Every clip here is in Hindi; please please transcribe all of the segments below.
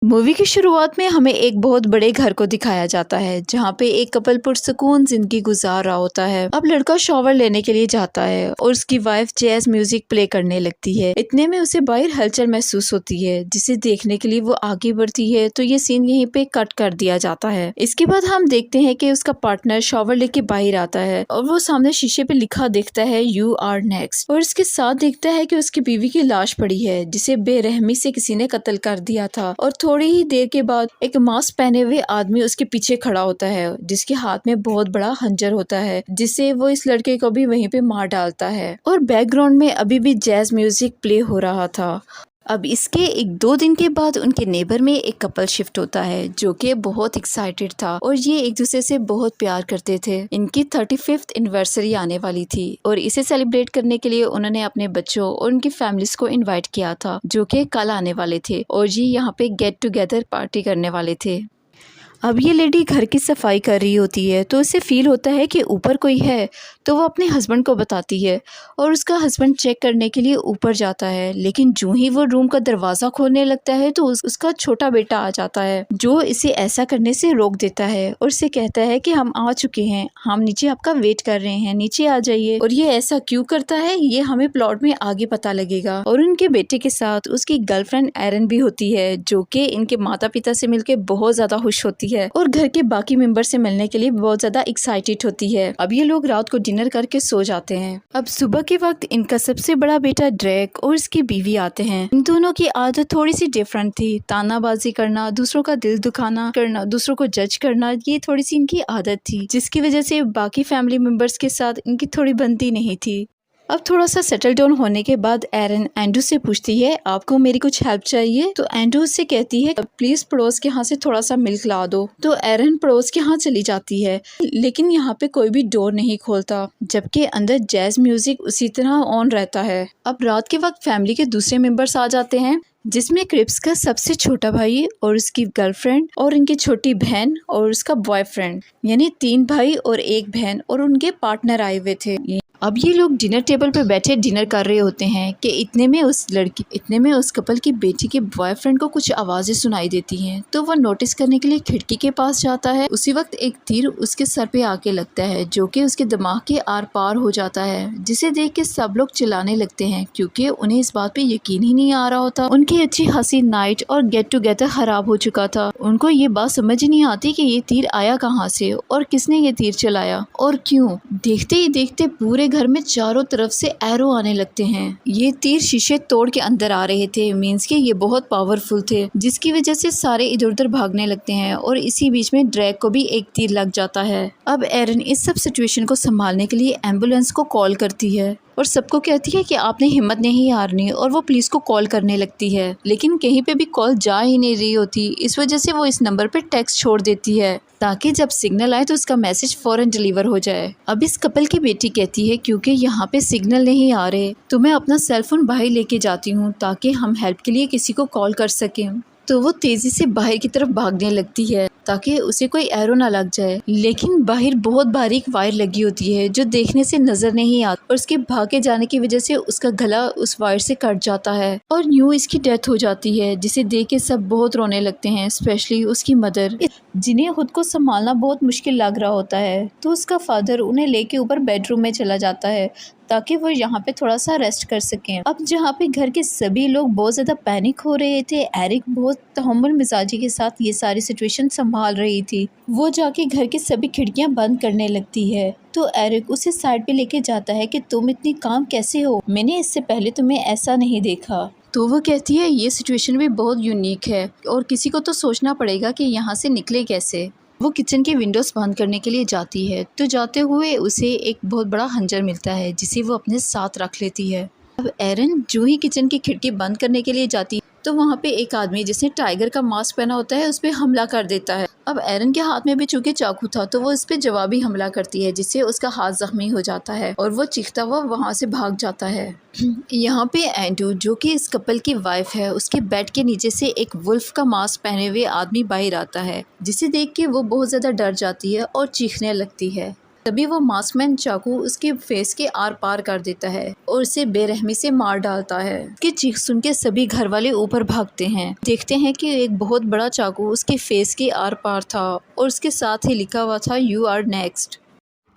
मूवी की शुरुआत में हमें एक बहुत बड़े घर को दिखाया जाता है जहाँ पे एक कपल पुरसुकून जिंदगी गुजार रहा होता है। अब लड़का शॉवर लेने के लिए जाता है और उसकी वाइफ जैज म्यूजिक प्ले करने लगती है। इतने में उसे बाहर हलचल महसूस होती है जिसे देखने के लिए वो आगे बढ़ती है, तो ये सीन यहीं पे कट कर दिया जाता है। इसके बाद हम देखते हैं कि उसका पार्टनर शॉवर लेके बाहर आता है और वो सामने शीशे पे लिखा देखता है यू आर नेक्स्ट, और इसके साथ देखता है कि उसकी बीवी की लाश पड़ी है जिसे बेरहमी से किसी ने कत्ल कर दिया था। और थोड़ी ही देर के बाद एक मास्क पहने हुए आदमी उसके पीछे खड़ा होता है जिसके हाथ में बहुत बड़ा खंजर होता है, जिससे वो इस लड़के को भी वहीं पे मार डालता है। और बैकग्राउंड में अभी भी जैज म्यूजिक प्ले हो रहा था। अब इसके 1-2 दिन के बाद उनके नेबर में एक कपल शिफ्ट होता है जो कि बहुत एक्साइटेड था और ये एक दूसरे से बहुत प्यार करते थे। इनकी 35th एनिवर्सरी आने वाली थी और इसे सेलिब्रेट करने के लिए उन्होंने अपने बच्चों और उनकी फैमिलीज को इनवाइट किया था जो कि कल आने वाले थे और ये यहाँ पे गेट टुगेदर पार्टी करने वाले थे। अब ये लेडी घर की सफाई कर रही होती है तो उसे फील होता है कि ऊपर कोई है, तो वो अपने हस्बैंड को बताती है और उसका हस्बैंड चेक करने के लिए ऊपर जाता है। लेकिन जो ही वो रूम का दरवाज़ा खोलने लगता है तो उसका छोटा बेटा आ जाता है जो इसे ऐसा करने से रोक देता है और इसे कहता है कि हम आ चुके हैं, हम नीचे आपका वेट कर रहे हैं, नीचे आ जाइए। और ये ऐसा क्यों करता है ये हमें प्लॉट में आगे पता लगेगा। और उनके बेटे के साथ उसकी गर्लफ्रेंड एरन भी होती है जो कि इनके माता पिता से मिलकर बहुत ज्यादा खुश होती है और घर के बाकी मेंबर से मिलने के लिए बहुत ज्यादा एक्साइटेड होती है। अब ये लोग रात को डिनर करके सो जाते हैं। अब सुबह के वक्त इनका सबसे बड़ा बेटा ड्रैक और इसकी बीवी आते हैं। इन दोनों की आदत थोड़ी सी डिफरेंट थी, तानाबाजी करना, दूसरों का दिल दुखाना करना, दूसरों को जज करना, ये थोड़ी सी इनकी आदत थी जिसकी वजह से बाकी फैमिली मेंबर्स के साथ इनकी थोड़ी बनती नहीं थी। अब थोड़ा सा सेटल डाउन होने के बाद एरन एंड्रू से पूछती है आपको मेरी कुछ हेल्प चाहिए, तो एंड्रू से कहती है प्लीज पड़ोस के यहाँ से थोड़ा सा मिल्क ला दो। तो एरन पड़ोस के यहाँ चली जाती है लेकिन यहाँ पे कोई भी डोर नहीं खोलता जबकि अंदर जैज म्यूजिक उसी तरह ऑन रहता है। अब रात के वक्त फैमिली के दूसरे मेंबर्स आ जाते हैं जिसमें क्रिप्स का सबसे छोटा भाई और उसकी गर्लफ्रेंड और उनकी छोटी बहन और उसका बॉयफ्रेंड, यानी 3 भाई और 1 बहन और उनके पार्टनर आए हुए थे। अब ये लोग डिनर टेबल पर बैठे डिनर कर रहे होते हैं कि इतने में उस कपल की बेटी के बॉयफ्रेंड को कुछ आवाज़ें सुनाई देती हैं। तो वो नोटिस करने के लिए खिड़की के पास जाता है। उसी वक्त एक तीर उसके सर पे आके लगता है जो कि उसके दिमाग के आर पार हो जाता है, जिसे देख के सब लोग चिल्लाने लगते हैं क्योंकि उन्हें इस बात पे यकीन ही नहीं आ रहा होता। उनकी अच्छी हंसी नाइट और गेट टुगेदर खराब हो चुका था। उनको ये बात समझ नहीं आती कि ये तीर आया कहाँ से और किसने ये तीर चलाया और क्यों। देखते ही देखते पूरे घर में चारों तरफ से एरो आने लगते हैं। ये तीर शीशे तोड़ के अंदर आ रहे थे, मींस के ये बहुत पावरफुल थे जिसकी वजह से सारे इधर उधर भागने लगते हैं और इसी बीच में ड्रैग को भी एक तीर लग जाता है। अब एरन इस सब सिचुएशन को संभालने के लिए एम्बुलेंस को कॉल करती है और सबको कहती है कि आपने हिम्मत नहीं हारनी और वो पुलिस को कॉल करने लगती है। लेकिन कहीं पे भी कॉल जा ही नहीं रही होती, इस वजह से वो इस नंबर पे टेक्स्ट छोड़ देती है ताकि जब सिग्नल आए तो उसका मैसेज फौरन डिलीवर हो जाए। अब इस कपल की बेटी कहती है क्योंकि यहाँ पे सिग्नल नहीं आ रहे तो मैं अपना सेलफोन बाहर लेके जाती हूँ ताकि हम हेल्प के लिए किसी को कॉल कर सकें। तो वो तेजी से बाहर की तरफ भागने लगती है ताकि उसे कोई एरो ना लग जाए, लेकिन बाहर बहुत बारीक वायर लगी होती है जो देखने से नजर नहीं आती और उसके भागे जाने की वजह से उसका गला उस वायर से कट जाता है और यूं इसकी डेथ हो जाती है, जिसे देख के सब बहुत रोने लगते हैं, स्पेशली उसकी मदर जिन्हें खुद को संभालना बहुत मुश्किल लग रहा होता है। तो उसका फादर उन्हें लेके ऊपर बेडरूम में चला जाता है ताकि वो यहाँ पे थोड़ा सा रेस्ट कर सकें। अब जहाँ पे घर के सभी लोग बहुत ज़्यादा पैनिक हो रहे थे, एरिक बहुत तहम्मुल मिजाजी के साथ ये सारी सिचुएशन संभाल रही थी। वो जाके घर की सभी खिड़कियाँ बंद करने लगती है तो एरिक उसे साइड पे लेके जाता है कि तुम इतनी काम कैसे हो, मैंने इससे पहले तुम्हें ऐसा नहीं देखा। तो वो कहती है ये सिचुएशन भी बहुत यूनिक है और किसी को तो सोचना पड़ेगा कि यहाँ से निकले कैसे। वो किचन के विंडोज़ बंद करने के लिए जाती है तो जाते हुए उसे एक बहुत बड़ा खंजर मिलता है जिसे वो अपने साथ रख लेती है। अब एरन जो ही किचन की खिड़की बंद करने के लिए जाती है तो वहाँ पे एक आदमी जिसने टाइगर का मास्क पहना होता है उस पर हमला कर देता है। अब एरन के हाथ में भी चूंकि चाकू था तो वो इस पे जवाबी हमला करती है जिससे उसका हाथ जख्मी हो जाता है और वो चीखता हुआ वहाँ से भाग जाता है। यहाँ पे एंड्रू जो कि इस कपल की वाइफ है उसके बेड के नीचे से एक वुल्फ का मास्क पहने हुए आदमी बाहर आता है जिसे देख के वो बहुत ज़्यादा डर जाती है और चीखने लगती है। तभी वो मास्कमैन चाकू उसके फेस के आर पार कर देता है और उसे बेरहमी से मार डालता है। उसकी चीख सुन के सभी घर वाले ऊपर भागते हैं। देखते हैं कि एक बहुत बड़ा चाकू उसके फेस के आर पार था और उसके साथ ही लिखा हुआ था यू आर नेक्स्ट।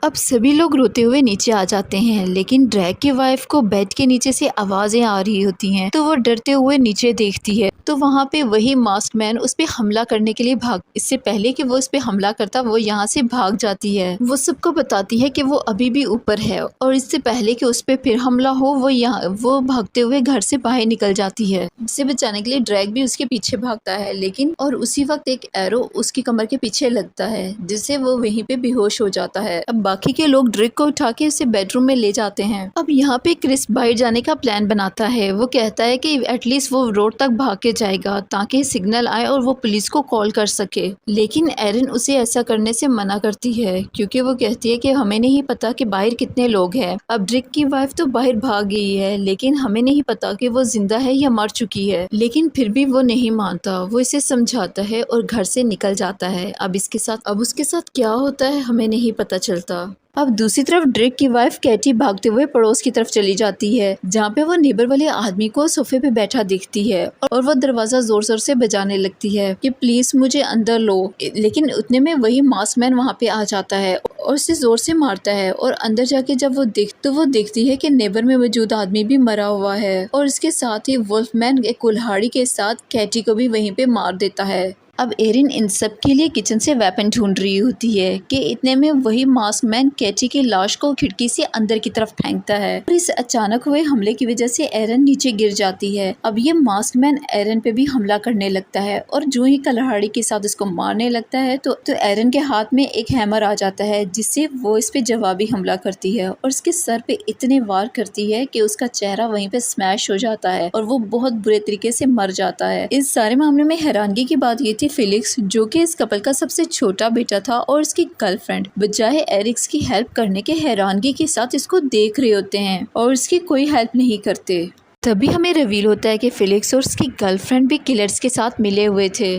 अब सभी लोग रोते हुए नीचे आ जाते हैं, लेकिन ड्रैग की वाइफ को बेड के नीचे से आवाजें आ रही होती हैं, तो वो डरते हुए नीचे देखती है तो वहाँ पे वही मास्क मैन उस पे हमला करने के लिए इससे पहले कि वो उस पे हमला करता वो यहाँ से भाग जाती है। वो सबको बताती है कि वो अभी भी ऊपर है और इससे पहले कि उस पे फिर हमला हो वो भागते हुए घर से बाहर निकल जाती है। जिसे बचाने के लिए ड्रैग भी उसके पीछे भागता है, लेकिन और उसी वक्त एक एरो उसकी कमर के पीछे लगता है जिससे वो वहीं पे बेहोश हो जाता है। अब बाकी के लोग ड्रैग को उठा के उसे बेडरूम में ले जाते हैं। अब यहाँ पे क्रिस बाहर जाने का प्लान बनाता है। वो कहता है कि एटलीस्ट वो रोड तक भाग के जाएगा ताकि सिग्नल आए और वो पुलिस को कॉल कर सके, लेकिन एरिन उसे ऐसा करने से मना करती है क्योंकि वो कहती है कि हमें नहीं पता कि बाहर कितने लोग हैं। अब ड्रिक की वाइफ तो बाहर भाग गई है, लेकिन हमें नहीं पता कि वो जिंदा है या मर चुकी है। लेकिन फिर भी वो नहीं मानता। वो इसे समझाता है और घर से निकल जाता है। अब उसके साथ क्या होता है हमें नहीं पता चलता। अब दूसरी तरफ ड्रेक की वाइफ कैटी भागते हुए पड़ोस की तरफ चली जाती है, जहाँ पे वो नेबर वाले आदमी को सोफे पे बैठा दिखती है और वो दरवाजा जोर जोर से बजाने लगती है कि प्लीज मुझे अंदर लो। लेकिन उतने में वही मास्क मैन वहाँ पे आ जाता है और उसे जोर से मारता है और अंदर जाके जब वो देखती है कि नेबर में मौजूद आदमी भी मरा हुआ है और इसके साथ ही वुल्फमैन एक कुल्हाड़ी के साथ कैटी को भी वहीं पे मार देता है। अब एरिन इन सब के लिए किचन से वेपन ढूंढ रही होती है कि इतने में वही मास्क मैन कैटी की लाश को खिड़की से अंदर की तरफ फेंकता है और इस अचानक हुए हमले की वजह से एरिन नीचे गिर जाती है। अब ये मास्क मैन एरिन पे भी हमला करने लगता है और जो ही कुल्हाड़ी के साथ उसको मारने लगता है तो एरिन के हाथ में एक हैमर आ जाता है, जिससे वो इस पे जवाबी हमला करती है और उसके सर पे इतने वार करती है कि उसका चेहरा वहीं पे स्मैश हो जाता है और वो बहुत बुरे तरीके से मर जाता है। इस सारे मामले में हैरानगी की बात ये फिलिक्स, जो कि इस कपल का सबसे छोटा बेटा था, और उसकी गर्लफ्रेंड बजाय एरिक्स की हेल्प करने के हैरानगी के साथ इसको देख रहे होते हैं और उसकी कोई हेल्प नहीं करते। तभी हमें रिवील होता है कि फिलिक्स और उसकी गर्लफ्रेंड भी किलर्स के साथ मिले हुए थे।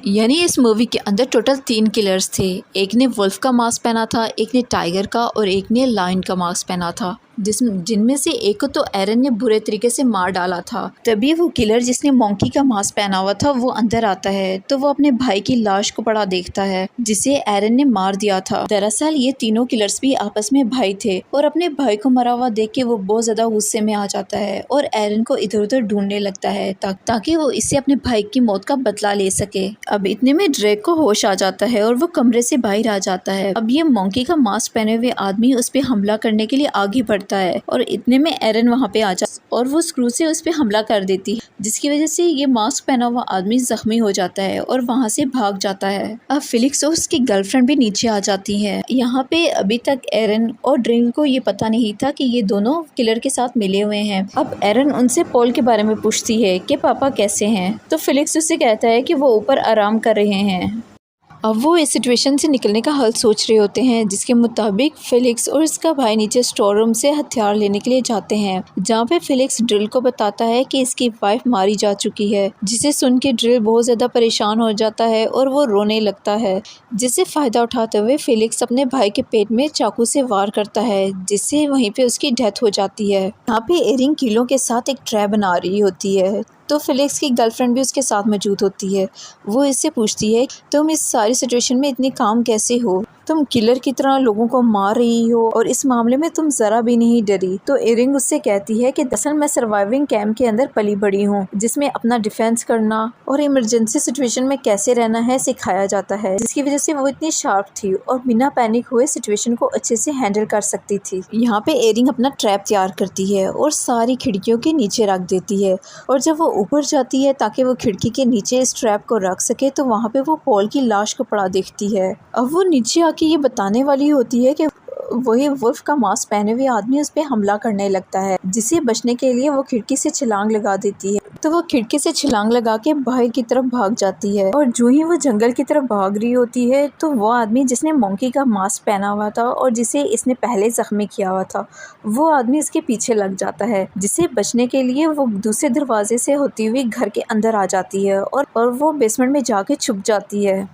यानी इस मूवी के अंदर टोटल 3 किलर्स थे। एक ने वुल्फ का मास्क पहना था, एक ने टाइगर का और एक ने लायन का मास्क पहना था, जिनमें से एक को तो एरन ने बुरे तरीके से मार डाला था। तभी वो किलर जिसने मॉन्की का मास्क पहना हुआ था वो अंदर आता है तो वो अपने भाई की लाश को पड़ा देखता है जिसे एरन ने मार दिया था। दरअसल ये तीनों किलर्स भी आपस में भाई थे और अपने भाई को मरा हुआ देख के वो बहुत ज्यादा गुस्से में आ जाता है और एरन को इधर उधर ढूंढने लगता है ताकि वो इससे अपने भाई की मौत का बदला ले सके। अब इतने में ड्रेक को होश आ जाता है और वो कमरे से बाहर आ जाता है। अब ये मॉन्की का मास्क पहने हुए आदमी उस पे हमला करने के लिए आगे बढ़ता है और इतने में एरन वहाँ पे आ जाता और वो स्क्रू से उस पे हमला कर देती है, जिसकी वजह से ये मास्क पहना हुआ आदमी जख्मी हो जाता है और वहाँ से भाग जाता है। अब फिलिक्स और उसकी गर्लफ्रेंड भी नीचे आ जाती है। यहाँ पे अभी तक एरन और ड्रिंक को ये पता नहीं था कि ये दोनों किलर के साथ मिले हुए हैं। अब एरन उनसे पॉल के बारे में पूछती है कि पापा कैसे हैं, तो फिलिक्स उससे कहता है कि वो ऊपर आराम कर रहे हैं। अब वो इस सिचुएशन से निकलने का हल सोच रहे होते हैं, जिसके मुताबिक फिलिक्स और इसका भाई नीचे स्टोर रूम से हथियार लेने के लिए जाते हैं, जहाँ पे फिलिक्स ड्रिल को बताता है कि इसकी वाइफ मारी जा चुकी है, जिसे सुन के ड्रिल बहुत ज़्यादा परेशान हो जाता है और वो रोने लगता है, जिससे फ़ायदा उठाते हुए फिलिक्स अपने भाई के पेट में चाकू से वार करता है, जिससे वहीं पे उसकी डेथ हो जाती है। यहाँ पे एरिन कीलों के साथ एक ट्रैप बना रही होती है तो फिलिक्स की गर्लफ्रेंड भी उसके साथ मौजूद होती है। वो इससे पूछती है तुम इस सारी सिचुएशन में इतनी काम कैसे हो, तुम किलर की तरह लोगों को मार रही हो और इस मामले में तुम जरा भी नहीं डरी। तो एरिंग उससे कहती है कि दरअसल मैं सर्वाइविंग कैंप के अंदर पली बड़ी हूँ, जिसमें अपना डिफेंस करना और इमरजेंसी सिचुएशन में कैसे रहना है सिखाया जाता है, जिसकी वजह से वो इतनी शार्प थी और बिना पैनिक हुए सिचुएशन को अच्छे से हैंडल कर सकती थी। यहाँ पे एरिंग अपना ट्रैप तैयार करती है और सारी खिड़कियों के नीचे रख देती है और जब वो ऊपर जाती है ताकि वो खिड़की के नीचे इस ट्रैप को रख सके तो वहाँ पे वो पॉल की लाश को पड़ा देखती है। अब वो नीचे आके ये बताने वाली होती है कि वही वुल्फ का मास्क पहने हुए आदमी उस पे हमला करने लगता है, जिसे बचने के लिए वो खिड़की से छलांग लगा देती है। तो वो खिड़की से छलांग लगा के बाहर की तरफ भाग जाती है और जो ही वो जंगल की तरफ भाग रही होती है तो वो आदमी जिसने मॉन्की का मास्क पहना हुआ था और जिसे इसने पहले जख्मी किया हुआ था वो आदमी इसके पीछे लग जाता है, जिसे बचने के लिए वो दूसरे दरवाजे से होती हुई घर के अंदर आ जाती है और वो बेसमेंट में जाके छुप जाती है।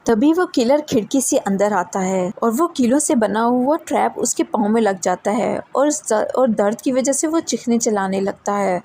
तभी वो किलर खिड़की से अंदर आता है और वो कीलों से बना हुआ ट्रैप उसके पाँव में लग जाता है और दर्द की वजह से वो चीखने चिल्लाने लगता है।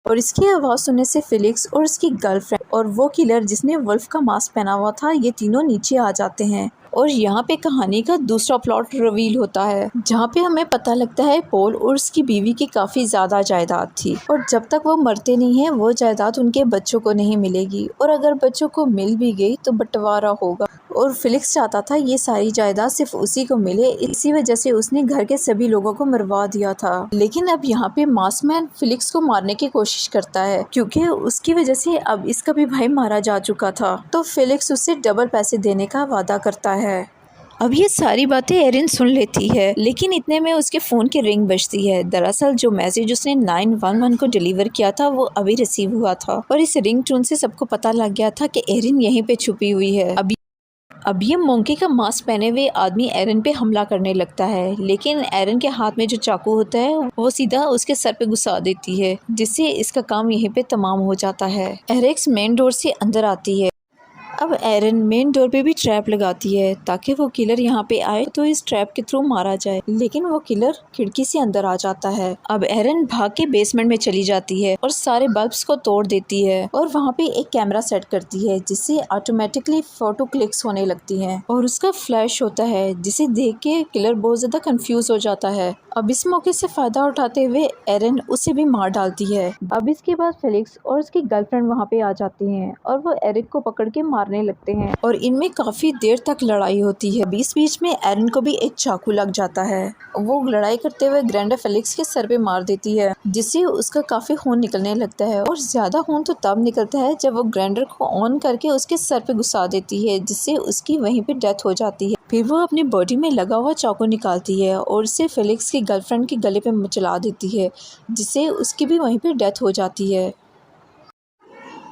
और इसकी आवाज़ सुनने से फिलिक्स और उसकी गर्लफ्रेंड और वो किलर जिसने वुल्फ का मास्क पहना हुआ था, ये तीनों नीचे आ जाते हैं। और यहाँ पे कहानी का दूसरा प्लॉट रिवील होता है, जहाँ पे हमें पता लगता है पॉल और उसकी बीवी की काफ़ी ज़्यादा जायदाद थी और जब तक वो मरते नहीं हैं वो जायदाद उनके बच्चों को नहीं मिलेगी, और अगर बच्चों को मिल भी गई तो बंटवारा होगा। और फिलिक्स चाहता था ये सारी जायदाद सिर्फ उसी को मिले, इसी वजह से उसने घर के सभी लोगों को मरवा दिया था। लेकिन अब यहाँ पे मास्कमैन फिलिक्स को मारने की कोशिश करता है, क्योंकि उसकी वजह से अब इसका भी भाई मारा जा चुका था। तो फिलिक्स उससे डबल पैसे देने का वादा करता है। अब ये सारी बातें एरिन सुन लेती है, लेकिन इतने में उसके फ़ोन की रिंग बजती है। दरअसल जो मैसेज उसने 911 को डिलीवर किया था वो अभी रिसीव हुआ था, और इस रिंग टोन से सबको पता लग गया था कि एरिन यहीं पे छुपी हुई है। अब ये मोंकी का मास्क पहने हुए आदमी एरन पे हमला करने लगता है, लेकिन एरन के हाथ में जो चाकू होता है वो सीधा उसके सर पे घुसा देती है, जिससे इसका काम यहीं पे तमाम हो जाता है। एरिक्स मेन डोर से अंदर आती है। अब एरन मेन डोर पे भी ट्रैप लगाती है ताकि वो किलर यहाँ पे आए तो इस ट्रैप के थ्रू मारा जाए, लेकिन वो किलर खिड़की से अंदर आ जाता है। अब एरन भाग के बेसमेंट में चली जाती है और सारे बल्ब्स को तोड़ देती है और वहाँ पे एक कैमरा सेट करती है जिससे ऑटोमेटिकली फोटो क्लिक्स होने लगती हैं और उसका फ्लैश होता है, जिसे देख के किलर बहुत ज़्यादा कंफ्यूज हो जाता है। अब इस मौके से फ़ायदा उठाते हुए एरन उसे भी मार डालती है। अब इसके बाद फेलिक्स और उसकी गर्लफ्रेंड वहाँ पे आ जाती हैं और वो एरिक को पकड़ के मारने लगते हैं और इनमें काफ़ी देर तक लड़ाई होती है। बीच बीच में एरन को भी एक चाकू लग जाता है। वो लड़ाई करते हुए ग्रैंडर फेलिक्स के सर पे मार देती है, जिससे उसका काफ़ी खून निकलने लगता है, और ज़्यादा खून तो तब निकलता है जब वो ग्राइंडर को ऑन करके उसके सर पे घुसा देती है, जिससे उसकी वहीं पे डेथ हो जाती है। फिर वो अपनी बॉडी में लगा हुआ चाकू निकालती है और उसे फेलिक्स की गर्लफ्रेंड के गले पे चला देती है, जिससे उसकी भी वहीं पे डेथ हो जाती है।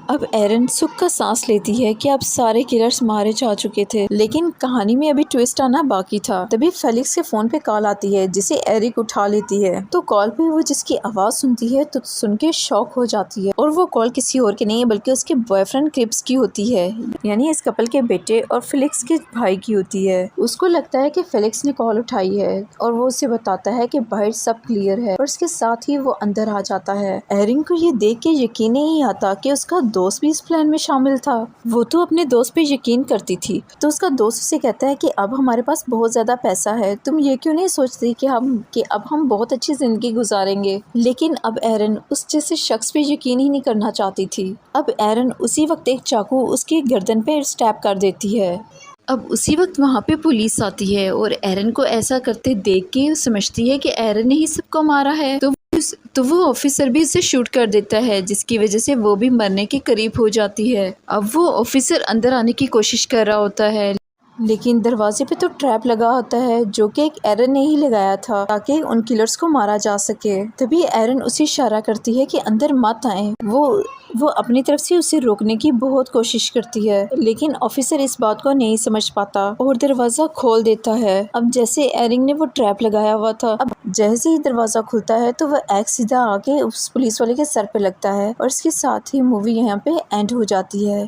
अब एरन सुख का सांस लेती है कि अब सारे किलर्स मारे जा चुके थे, लेकिन कहानी में अभी ट्विस्ट आना बाकी था। तभी फेलिक्स के फोन पे कॉल आती है जिसे एरिक उठा लेती है। तो कॉल पे वो जिसकी आवाज सुनती है तो सुन के शॉक हो जाती है, और वो कॉल किसी और की नहीं है बल्कि उसके बॉयफ्रेंड क्रिप्स की होती है, यानी इस कपल के बेटे और फेलिक्स के भाई की होती है। उसको लगता है कि फेलिक्स ने कॉल उठाई है और वो उसे बताता है कि बाहर सब क्लियर है, और उसके साथ ही वो अंदर आ जाता है। एरिन को ये देख के यकीन नहीं आता कि उसका दोस्त भी इस प्लान में शामिल था। वो तो अपने दोस्त पे यकीन करती थी, तो उसका दोस्त उसे कहता है कि अब हमारे पास बहुत ज्यादा पैसा है, तुम ये क्यों नहीं सोचती कि अब हम बहुत अच्छी जिंदगी गुजारेंगे। लेकिन अब एरन उस जैसे शख्स पे यकीन ही नहीं करना चाहती थी। अब एरन उसी वक्त एक चाकू उसकी गर्दन पे स्टैब कर देती है। अब उसी वक्त वहाँ पे पुलिस आती है और एरन को ऐसा करते देख के समझती है कि एरन ने ही सबको मारा है, तो वो ऑफिसर भी उसे शूट कर देता है, जिसकी वजह से वो भी मरने के करीब हो जाती है। अब वो ऑफिसर अंदर आने की कोशिश कर रहा होता है, लेकिन दरवाजे पे तो ट्रैप लगा होता है जो कि एक एरन ने ही लगाया था ताकि उन किलर्स को मारा जा सके। तभी एरन उसे इशारा करती है कि अंदर मत आए। वो अपनी तरफ से उसे रोकने की बहुत कोशिश करती है, लेकिन ऑफिसर इस बात को नहीं समझ पाता और दरवाजा खोल देता है। अब जैसे एरिन ने वो ट्रैप लगाया हुआ था, अब जैसे ही दरवाजा खुलता है तो वह एक सीधा आके उस पुलिस वाले के सर पे लगता है, और इसके साथ ही मूवी यहाँ पे एंड हो जाती है।